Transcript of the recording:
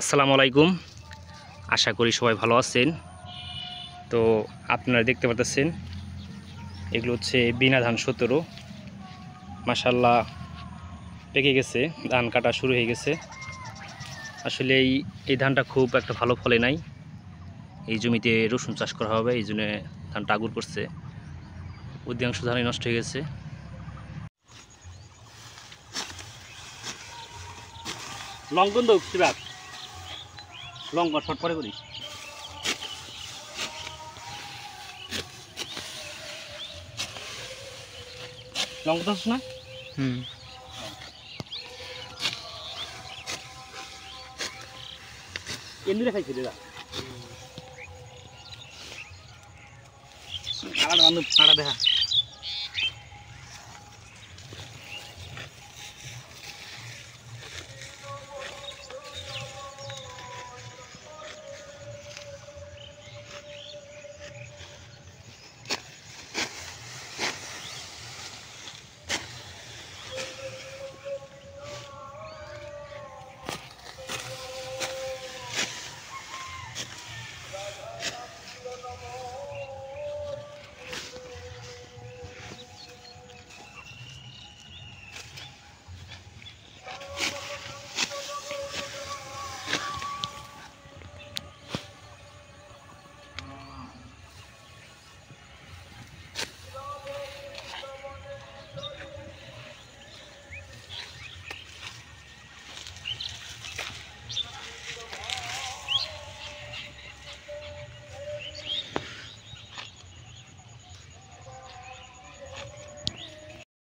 আসসালামু আলাইকুম। আশা করি সবাই ভালো আছেন। তো আপনারা দেখতে পাচ্ছেন এগুলো হচ্ছে বিনা ধান 17। মাশাআল্লাহ পেকে গেছে, ধান কাটা শুরু হয়ে গেছে। আসলে এই ধানটা খুব একটা ভালো ফলে নাই। এই জমিতে রসুন চাষ করা হবে, এই জন্য ধানটা আগুর করছে, অধিকাংশ ধানই নষ্ট হয়ে গেছে। লঙ্ঘন তো শিবাব লঙ্ঘন শর্ট পরে করিস লঙ্ঘন তো না। এমনি দেখাইছে দাদা কালার বান্ধব কাটা দেখা